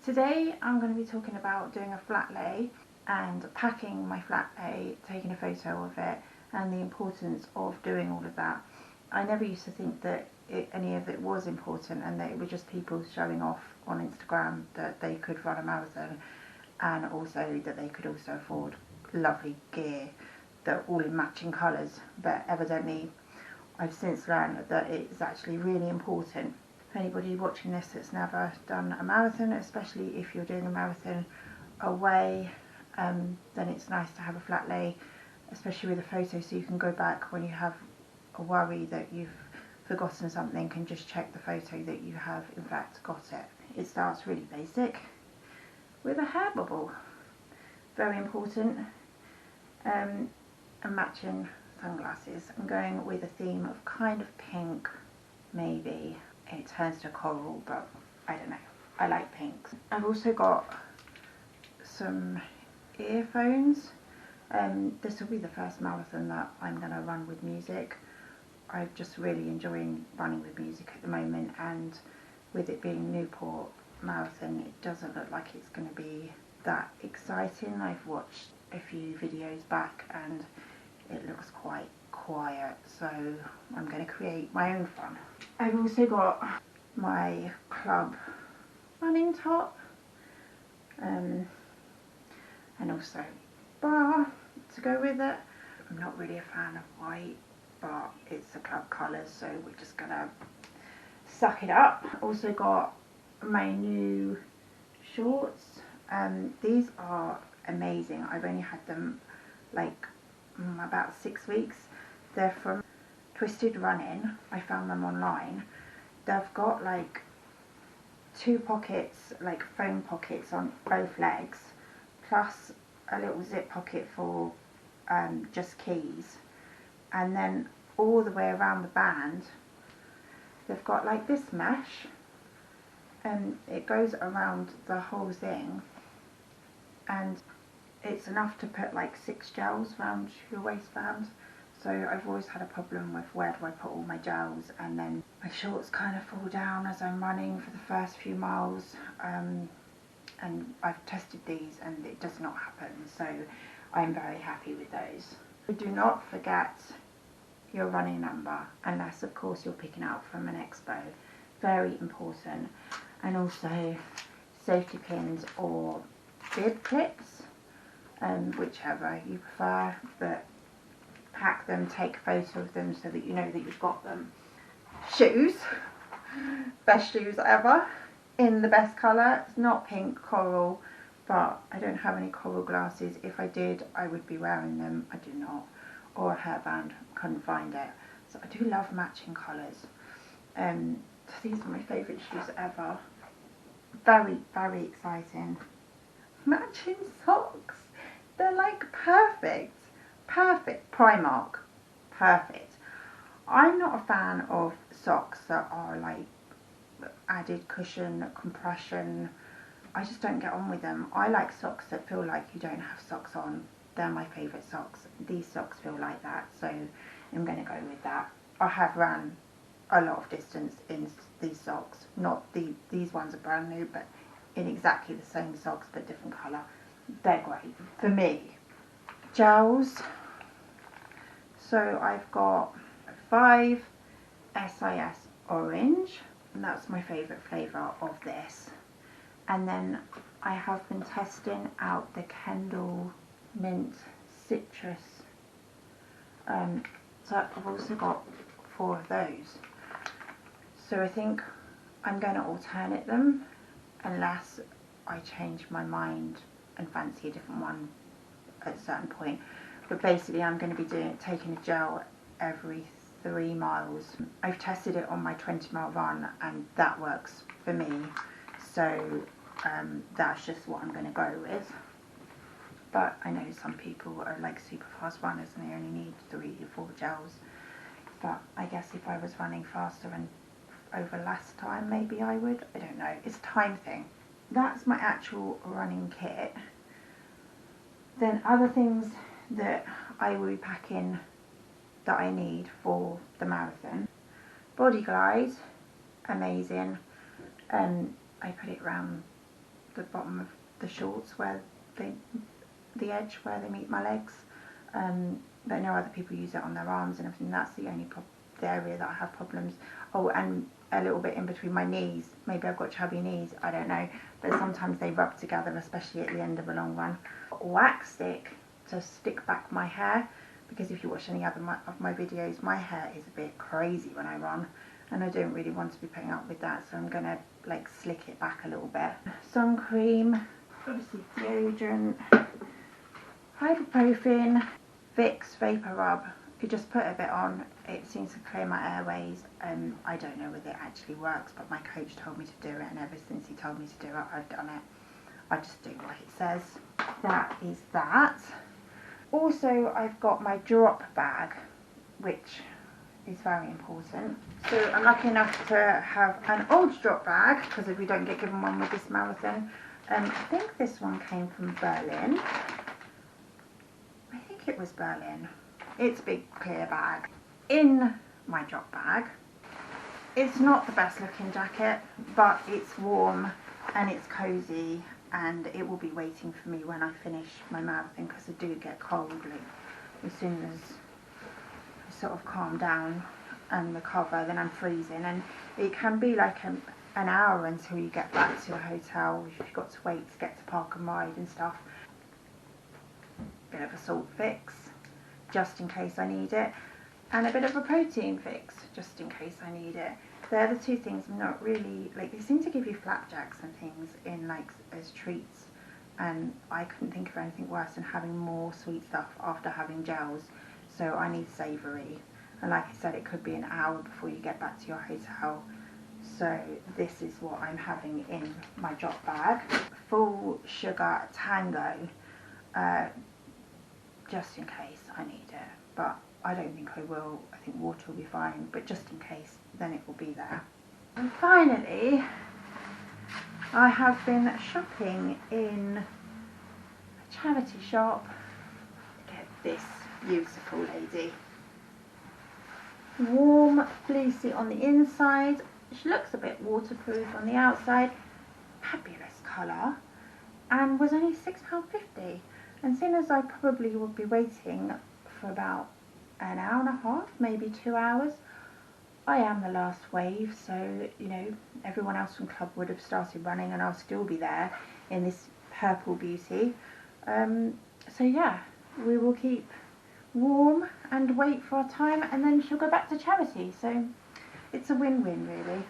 Today I'm going to be talking about doing a flat lay and packing my flat lay, taking a photo of it, and the importance of doing all of that. I never used to think that any of it was important, and that it was just people showing off on Instagram that they could run a marathon, and also that they could also afford lovely gear that are all in matching colours. But evidently I've since learned that it's actually really important. For anybody watching this that's never done a marathon, especially if you're doing a marathon away, then it's nice to have a flat lay, especially with a photo, so you can go back when you have a worry that you've forgotten something and just check the photo that you have in fact got it. It starts really basic with a hair bubble, very important, and matching sunglasses. I'm going with a theme of kind of pink, maybe. It turns to coral, but I don't know, I like pinks. I've also got some earphones. This will be the first marathon that I'm going to run with music. I'm just really enjoying running with music at the moment, and with it being Newport marathon, it doesn't look like it's going to be that exciting. I've watched a few videos back and it looks quite quiet, so I'm going to create my own fun. I've also got my club running top, and also bra to go with it. I'm not really a fan of white, but it's the club colours, so we're just gonna suck it up. Also got my new shorts. These are amazing. I've only had them like about 6 weeks. They're from Twisted Running. I found them online. They've got like 2 pockets, like foam pockets on both legs, plus a little zip pocket for just keys, and then all the way around the band they've got like this mesh, and it goes around the whole thing, and it's enough to put like 6 gels around your waistband. So I've always had a problem with where do I put all my gels, and then my shorts kind of fall down as I'm running for the first few miles, and I've tested these and it does not happen, so I'm very happy with those. Do not forget your running number, unless of course you're picking out from an expo, very important, and also safety pins or bib clips, whichever you prefer, but pack them, take a photo of them so that you know that you've got them. Shoes, best shoes ever, in the best colour. It's not pink, coral, but I don't have any coral glasses. If I did, I would be wearing them. I do not. Or a hairband, couldn't find it. So I do love matching colours. These are my favourite shoes ever. Very, very exciting. Matching socks. They're like perfect. Perfect. Primark. Perfect. I'm not a fan of socks that are like added cushion, compression. I just don't get on with them. I like socks that feel like you don't have socks on. They're my favourite socks. These socks feel like that, so I'm going to go with that. I have ran a lot of distance in these socks. Not these ones are brand new, but in exactly the same socks but different colour. They're great for me. Gels. So I've got 5 SIS orange, and that's my favourite flavour of this. And then I have been testing out the Kendall mint citrus, so I've also got 4 of those. So I think I'm going to alternate them unless I change my mind and fancy a different one at a certain point. But basically I'm going to be taking a gel every 3 miles. I've tested it on my 20-mile run and that works for me, so that's just what I'm going to go with. But I know some people are like super fast runners and they only need 3 or 4 gels. But I guess if I was running faster and over less time, maybe I would. I don't know. It's a time thing. That's my actual running kit. Then other things that I will be packing that I need for the marathon. Body glide, amazing. I put it around the bottom of the shorts where the edge where they meet my legs. But I know other people use it on their arms and everything. That's the only the area that I have problems. Oh, and a little bit in between my knees. Maybe I've got chubby knees, I don't know. But sometimes they rub together, especially at the end of a long run. Wax stick to stick back my hair, because if you watch any other of my videos, my hair is a bit crazy when I run, and I don't really want to be putting up with that, so I'm going to like slick it back a little bit. Sun cream, obviously deodorant, ibuprofen, Vicks Vapor Rub. If you just put a bit on, it seems to clear my airways. I don't know whether it actually works, but my coach told me to do it, and ever since he told me to do it, I've done it. I just do what it says. That is that. Also, I've got my drop bag, which is very important. So I'm lucky enough to have an old drop bag, because we don't get given one with this marathon. I think this one came from Berlin. I think it was Berlin. It's a big clear bag. In my drop bag, it's not the best looking jacket, but it's warm and it's cozy, and it will be waiting for me when I finish my marathon, because I do get cold like, as soon as I sort of calm down and recover, then I'm freezing, and it can be like an hour until you get back to your hotel if you've got to wait to get to park and ride and stuff. Bit of a salt fix just in case I need it, and a bit of a protein fix just in case I need it. They're the two things I'm not really, like, they seem to give you flapjacks and things in like as treats, and I couldn't think of anything worse than having more sweet stuff after having gels, so I need savoury, and like I said, it could be an hour before you get back to your hotel, so this is what I'm having in my drop bag. Full sugar Tango, just in case I need it, but I don't think I will. I think water will be fine, but just in case, then it will be there. And finally, I have been shopping in a charity shop. Get this beautiful lady. Warm, fleecy on the inside. She looks a bit waterproof on the outside. Fabulous colour, and was only £6.50. And seeing as I probably would be waiting for about an hour and a half, maybe 2 hours, I am the last wave, so you know, everyone else from club would have started running and I'll still be there in this purple beauty. So yeah, we will keep warm and wait for our time, and then she'll go back to charity, so it's a win-win really.